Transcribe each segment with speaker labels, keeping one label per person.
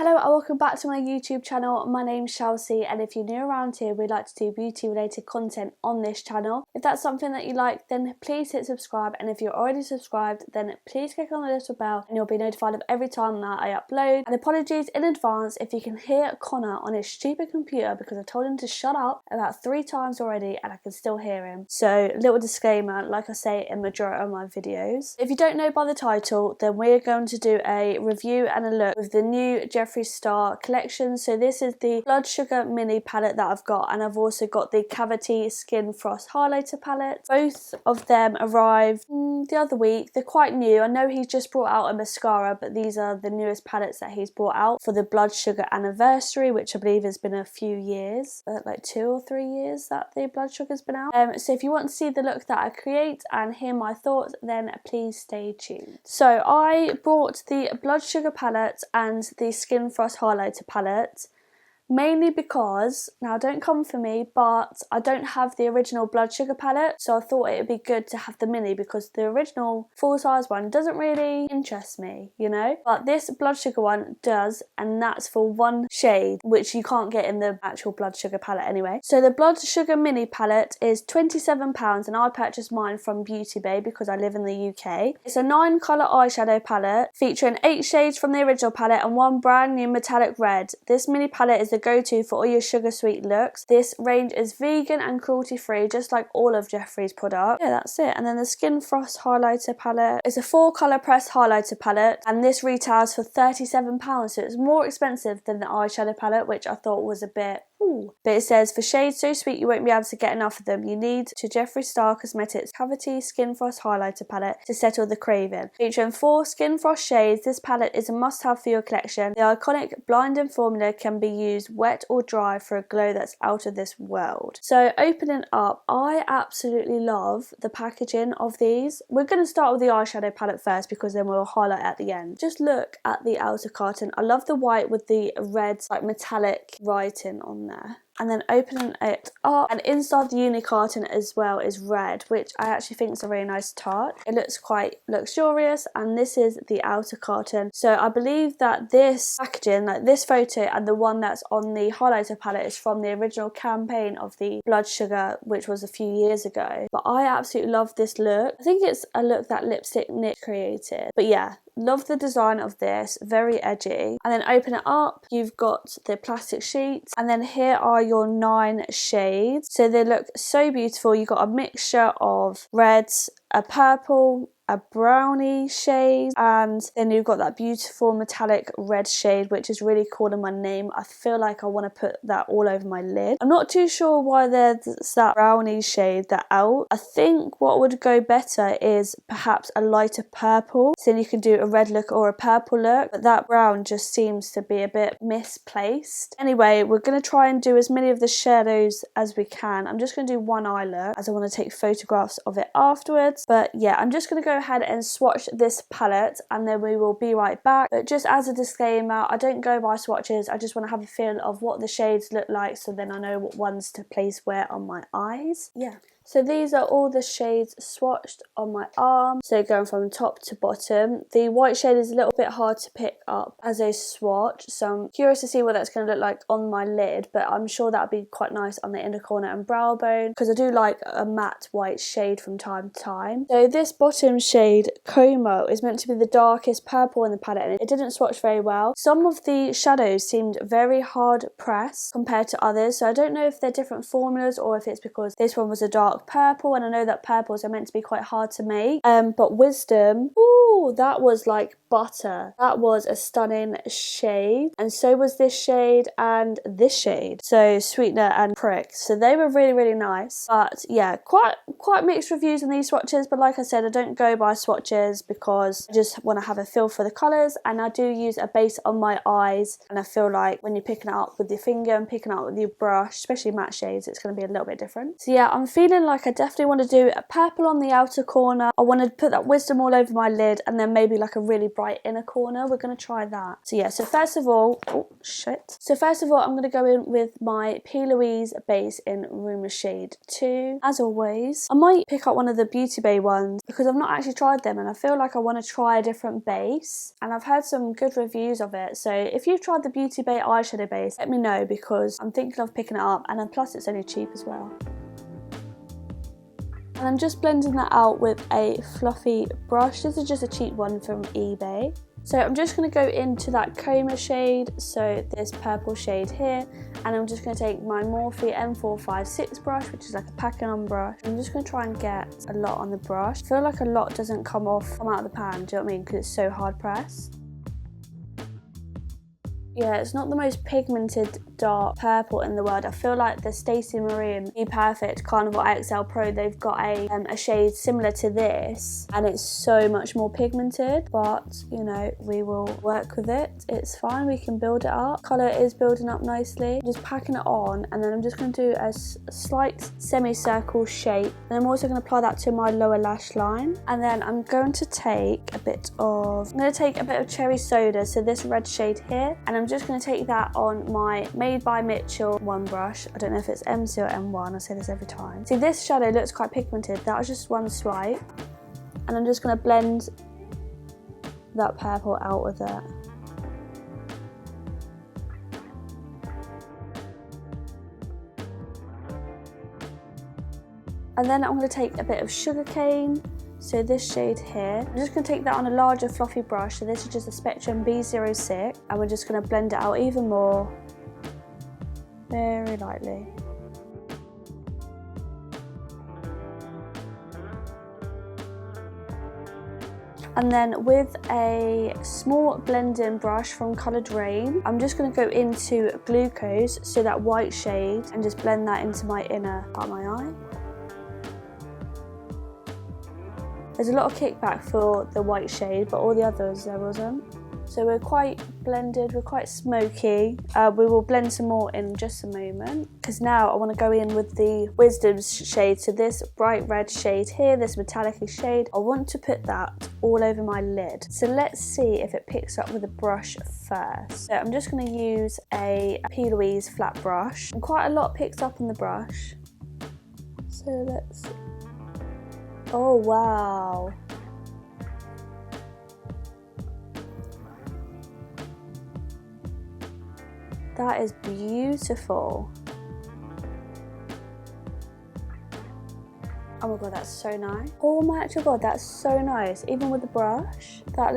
Speaker 1: Hello and welcome back to my YouTube channel. My name's Chelsea, and if you're new around here, we'd like to do beauty related content on this channel. If that's something that you like, then please hit subscribe, and if you're already subscribed, then please click on the little bell and you'll be notified of every time that I upload. And apologies in advance if you can hear Connor on his stupid computer, because I told him to shut up about 3 times already and I can still hear him. So little disclaimer, like I say in majority of my videos. If you don't know by the title, then we're going to do a review and a look with the new Jeffree Star collection. So this is the Blood Sugar mini palette that I've got, and I've also got the Cavity Skin Frost highlighter palette. Both of them arrived the other week. They're quite new. I know he's just brought out a mascara, but these are the newest palettes that he's brought out for the Blood Sugar anniversary, which I believe has been a few years, like 2 or 3 years that the Blood Sugar's been out. So if you want to see the look that I create and hear my thoughts, then please stay tuned. So I brought the Blood Sugar palette and the Skin Frost highlighter palette mainly because, now don't come for me, but I don't have the original Blood Sugar palette, so I thought it would be good to have the mini because the original full-size one doesn't really interest me, you know, but this Blood Sugar one does, and that's for one shade, which you can't get in the actual Blood Sugar palette anyway. So the Blood Sugar mini palette is £27, and I purchased mine from Beauty Bay because I live in the UK. It's a 9 colour eyeshadow palette featuring 8 shades from the original palette and 1 brand new metallic red. This mini palette is the go-to for all your sugar sweet looks. This range is vegan and cruelty free, just like all of Jeffree's products. Yeah, that's it. And then the Skin Frost highlighter palette is a 4 colour pressed highlighter palette, and this retails for £37, so it's more expensive than the eyeshadow palette, which I thought was a bit but it says, for shades so sweet you won't be able to get enough of them, you need to Jeffree Star Cosmetics Cavity Skin Frost highlighter palette to settle the craving. Featuring 4 Skin Frost shades, this palette is a must-have for your collection. The iconic blinding formula can be used wet or dry for a glow that's out of this world. So opening up, I absolutely love the packaging of these. We're going to start with the eyeshadow palette first because then we'll highlight at the end. Just look at the outer carton. I love the white with the red like metallic writing on there. And then opening it up, and inside the uni carton as well is red, which I actually think is a really nice touch. It looks quite luxurious, and this is the outer carton. So I believe that this packaging, like this photo and the one that's on the highlighter palette, is from the original campaign of the Blood Sugar, which was a few years ago. But I absolutely love this look. I think it's a look that Lipstick Knit created. But yeah, love the design of this, very edgy. And then open it up, you've got the plastic sheet, and then here are your 9 shades. So they look so beautiful. You've got a mixture of reds, a purple, a brownie shade, and then you've got that beautiful metallic red shade, which is really calling my name. I feel like I want to put that all over my lid. I'm not too sure why there's that brownie shade, that out. I think what would go better is perhaps a lighter purple, so then you can do a red look or a purple look, but that brown just seems to be a bit misplaced. Anyway, we're going to try and do as many of the shadows as we can. I'm just going to do one eye look as I want to take photographs of it afterwards. But yeah, I'm just going to go ahead and swatch this palette and then we will be right back. But just as a disclaimer, I don't go by swatches. I just want to have a feel of what the shades look like, so then I know what ones to place where on my eyes. Yeah. So these are all the shades swatched on my arm, so going from top to bottom. The white shade is a little bit hard to pick up as a swatch, so I'm curious to see what that's going to look like on my lid, but I'm sure that would be quite nice on the inner corner and brow bone, because I do like a matte white shade from time to time. So this bottom shade, Como, is meant to be the darkest purple in the palette, and it didn't swatch very well. Some of the shadows seemed very hard pressed compared to others, so I don't know if they're different formulas or if it's because this one was a dark purple, and I know that purples are meant to be quite hard to make, but Wisdom, ooh, that was like butter. That was a stunning shade, and so was this shade and this shade, so Sweetener and Prick. So they were really, really nice. But yeah, quite mixed reviews on these swatches, but like I said, I don't go by swatches because I just want to have a feel for the colours, and I do use a base on my eyes, and I feel like when you're picking it up with your finger and picking it up with your brush, especially matte shades, it's going to be a little bit different. So yeah, I'm feeling like I definitely want to do a purple on the outer corner. I want to put that Wisdom all over my lid, and and then maybe like a really bright inner corner. We're going to try that. So yeah, so first of all, oh shit. So first of all, I'm going to go in with my P. Louise base in Rumour Shade 2. As always, I might pick up one of the Beauty Bay ones because I've not actually tried them and I feel like I want to try a different base, and I've heard some good reviews of it. So if you've tried the Beauty Bay eyeshadow base, let me know because I'm thinking of picking it up, and then plus it's only cheap as well. And I'm just blending that out with a fluffy brush. This is just a cheap one from eBay. So I'm just going to go into that coma shade, so this purple shade here, and I'm just going to take my Morphe M456 brush, which is like a packing on brush. I'm just going to try and get a lot on the brush. I feel like a lot doesn't come out of the pan, do you know what I mean, because it's so hard pressed. Yeah, it's not the most pigmented dark purple in the world. I feel like the Stacey Marie and Be Perfect Carnival XL Pro, they've got a shade similar to this, and it's so much more pigmented, but you know, we will work with it. It's fine, we can build it up. Colour is building up nicely. Just packing it on, and then I'm just going to do a slight semicircle shape, and I'm also going to apply that to my lower lash line. And then I'm going to take a bit of cherry soda, so this red shade here, and I'm just going to take that on my Made by Mitchell one brush. I don't know if it's M2 or M1, I say this every time. See, this shadow looks quite pigmented. That was just one swipe, and I'm just going to blend that purple out with it. And then I'm going to take a bit of sugarcane, so this shade here. I'm just going to take that on a larger fluffy brush, so this is just a Spectrum B06, and we're just going to blend it out even more, very lightly. And then with a small blending brush from Coloured Rain, I'm just going to go into Glucose, so that white shade, and just blend that into my inner part of my eye. There's a lot of kickback for the white shade, but all the others there wasn't. So we're quite blended, we're quite smoky. We will blend some more in just a moment, because now I want to go in with the Wisdom shade. So this bright red shade here, this metallic shade, I want to put that all over my lid. So let's see if it picks up with a brush first. So I'm just going to use a P. Louise flat brush, and quite a lot picks up on the brush. So let's see. Oh wow. That is beautiful. Oh my god, that's so nice. Oh my actual god, that's so nice. Even with the brush, that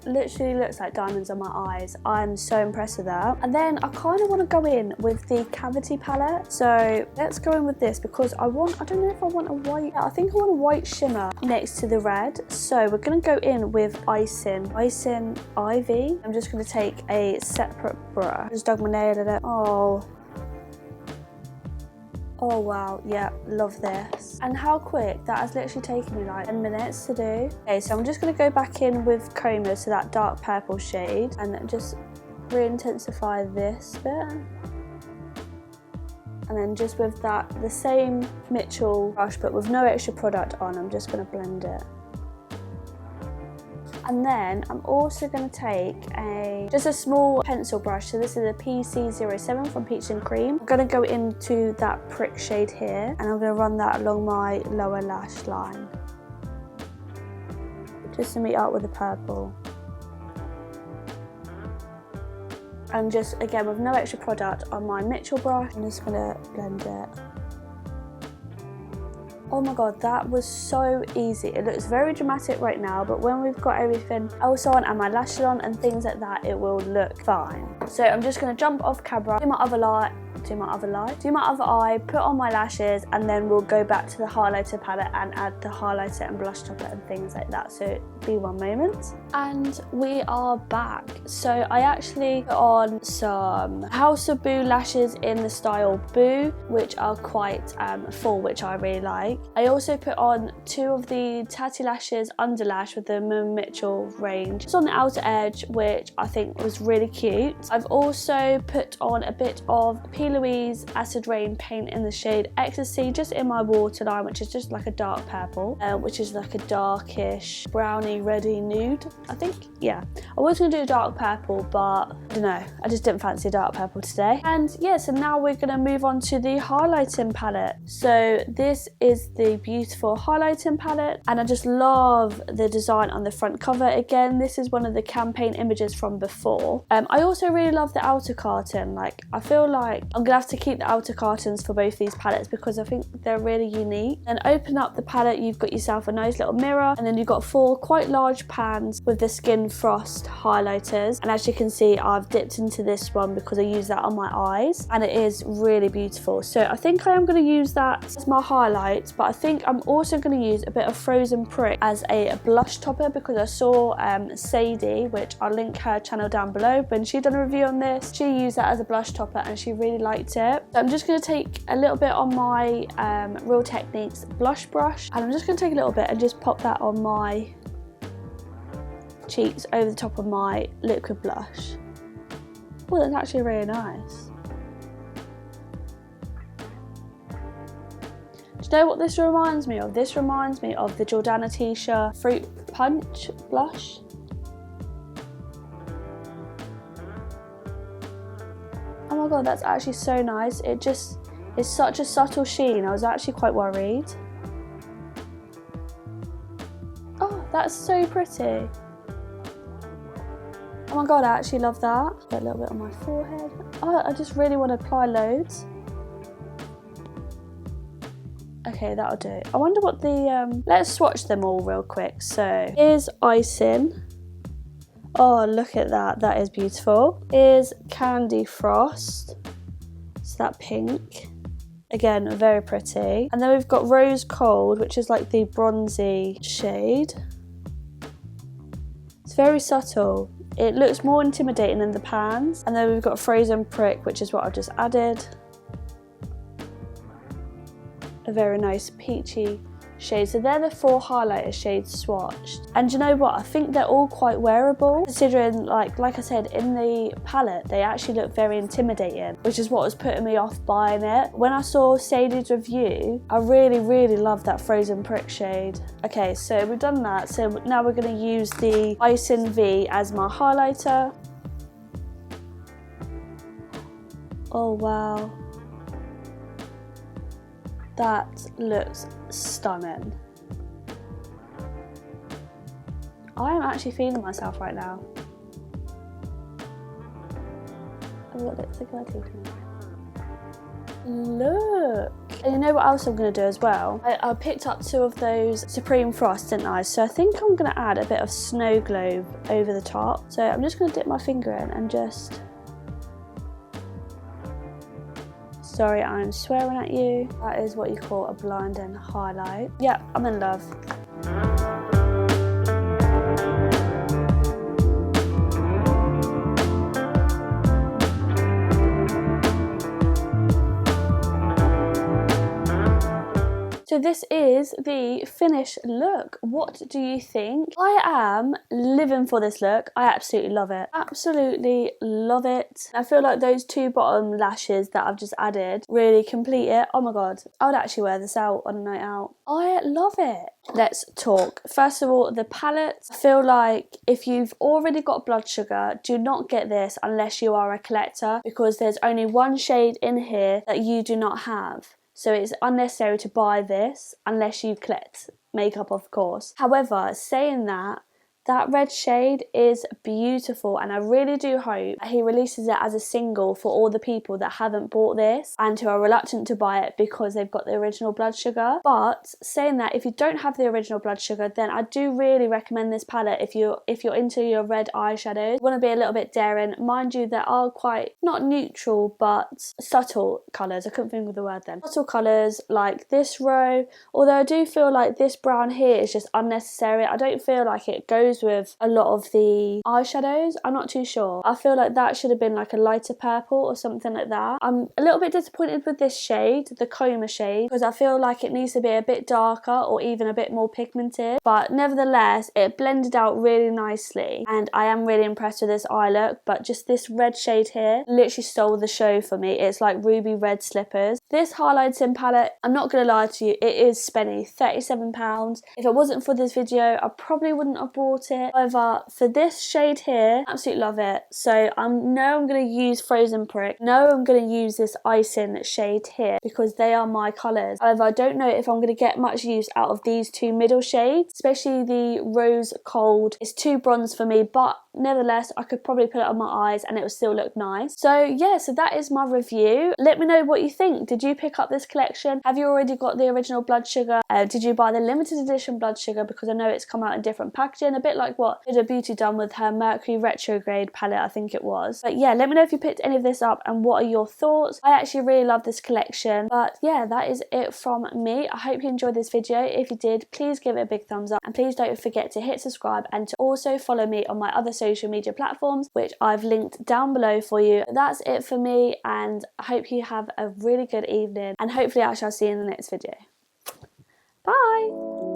Speaker 1: literally looks like diamonds on my eyes. I'm so impressed with that. And then I kind of want to go in with the Cavity palette. So let's go in with this, because I don't know if I want a white, I think I want a white shimmer next to the red. So we're going to go in with Icing Ivy. I'm just going to take a separate brush. Just dug my nail in it. Oh wow, yeah, love this. And how quick, that has literally taken me like 10 minutes to do. Okay, so I'm just going to go back in with Coma, so that dark purple shade, and just re-intensify this bit. And then just with that, the same Mitchell brush, but with no extra product on, I'm just going to blend it. And then I'm also going to take just a small pencil brush. So this is a PC07 from Peach and Cream. I'm going to go into that prick shade here, and I'm going to run that along my lower lash line, just to meet up with the purple. And just again with no extra product on my Mitchell brush, I'm just going to blend it. Oh my god, that was so easy. It looks very dramatic right now, but when we've got everything else on and my lashes on and things like that, it will look fine. So I'm just going to jump off camera, do my other eye, put on my lashes, and then we'll go back to the highlighter palette and add the highlighter and blush topper and things like that. So be one moment. And we are back. So I actually put on some House of Boo lashes in the style Boo, which are quite full, which I really like. I also put on 2 of the Tatty Lashes Underlash with the Mitchell range, just on the outer edge, which I think was really cute. I've also put on a bit of P. Louise Acid Rain paint in the shade Ecstasy, just in my waterline, which is just like a dark purple, which is like a darkish browny reddy nude, I think. Yeah, I was going to do dark purple, but I don't know, I just didn't fancy dark purple today. And yeah, so now we're going to move on to the highlighting palette. So this is the beautiful highlighting palette, and I just love the design on the front cover. Again, this is one of the campaign images from before. I also really love the outer carton. Like, I feel like I'm gonna have to keep the outer cartons for both these palettes because I think they're really unique. And open up the palette, you've got yourself a nice little mirror, and then you've got 4 quite large pans with the Skin Frost highlighters. And as you can see, I've dipped into this one because I use that on my eyes, and it is really beautiful. So I think I am going to use that as my highlight, but I think I'm also going to use a bit of Frozen Prick as a blush topper because I saw Sadie, which I'll link her channel down below, when she done a review on this, she used that as a blush topper and she really liked it. So I'm just going to take a little bit on my Real Techniques blush brush, and I'm just going to take a little bit and just pop that on my cheeks over the top of my liquid blush. Oh, that's actually really nice. Do you know what this reminds me of? This reminds me of the Jordana Tisha Fruit Punch blush. Oh my god, that's actually so nice. It just is such a subtle sheen. I was actually quite worried. Oh, that's so pretty. Oh my god, I actually love that. Put a little bit on my forehead. Oh, I just really want to apply loads. Okay, that'll do. I wonder what the, let's swatch them all real quick. So, here's Icing. Oh, look at that. That is beautiful. Here's Candy Frost. It's that pink. Again, very pretty. And then we've got Rose Cold, which is like the bronzy shade. It's very subtle. It looks more intimidating in the pans. And then we've got Frozen Prick, which is what I've just added. A very nice peachy shade. So they're the 4 highlighter shades swatched. And you know what? I think they're all quite wearable, considering like I said, in the palette, they actually look very intimidating, which is what was putting me off buying it. When I saw Sadie's review, I really, really love that Frozen Prick shade. Okay, so we've done that. So now we're going to use the Icing V as my highlighter. Oh, wow. That looks stunning. I am actually feeling myself right now. I've got lipstick on my teeth. Look! And you know what else I'm going to do as well? I picked up 2 of those Supreme Frost, didn't I? So I think I'm going to add a bit of Snow Globe over the top. So I'm just going to dip my finger in and just... Sorry, I'm swearing at you. That is what you call a blinding highlight. Yeah, I'm in love. So this is the finished look. What do you think? I am living for this look. I absolutely love it. Absolutely love it. I feel like those 2 bottom lashes that I've just added really complete it. Oh my god. I would actually wear this out on a night out. I love it. Let's talk. First of all, the palette. I feel like if you've already got blood sugar, do not get this unless you are a collector, because there's only 1 shade in here that you do not have. So it's unnecessary to buy this unless you collect makeup, of course. However, saying that, that red shade is beautiful, and I really do hope that he releases it as a single for all the people that haven't bought this and who are reluctant to buy it because they've got the original blood sugar. But saying that, if you don't have the original blood sugar, then I do really recommend this palette if you're into your red eyeshadows. You want to be a little bit daring. Mind you, there are quite, not neutral, but subtle colours. I couldn't think of the word then. Subtle colours like this row, although I do feel like this brown here is just unnecessary. I don't feel like it goes goes with a lot of the eyeshadows. I'm not too sure. I feel like that should have been like a lighter purple or something like that. I'm a little bit disappointed with this shade, the Coma shade, because I feel like it needs to be a bit darker or even a bit more pigmented, but nevertheless it blended out really nicely and I am really impressed with this eye look. But just this red shade here literally stole the show for me. It's like ruby red slippers. This highlighting palette, I'm not gonna lie to you, it is spenny, £37. If it wasn't for this video, I probably wouldn't have bought it. However, for this shade here, absolutely love it. So I know I'm going to use Frozen Prick. No, I'm going to use this icing shade here because they are my colours. However, I don't know if I'm going to get much use out of these two middle shades, especially the Rose Cold. It's too bronze for me, but nevertheless, I could probably put it on my eyes and it would still look nice. So yeah, so that is my review. Let me know what you think. Did you pick up this collection? Have you already got the original Blood Sugar? Did you buy the limited edition Blood Sugar? Because I know it's come out in different packaging, a bit like what Huda Beauty done with her Mercury Retrograde palette, I think it was. But yeah, let me know if you picked any of this up and what are your thoughts. I actually really love this collection. But yeah, that is it from me. I hope you enjoyed this video. If you did, please give it a big thumbs up and please don't forget to hit subscribe and to also follow me on my other social media platforms, which I've linked down below for you. That's it for me and I hope you have a really good evening and hopefully I shall see you in the next video. Bye!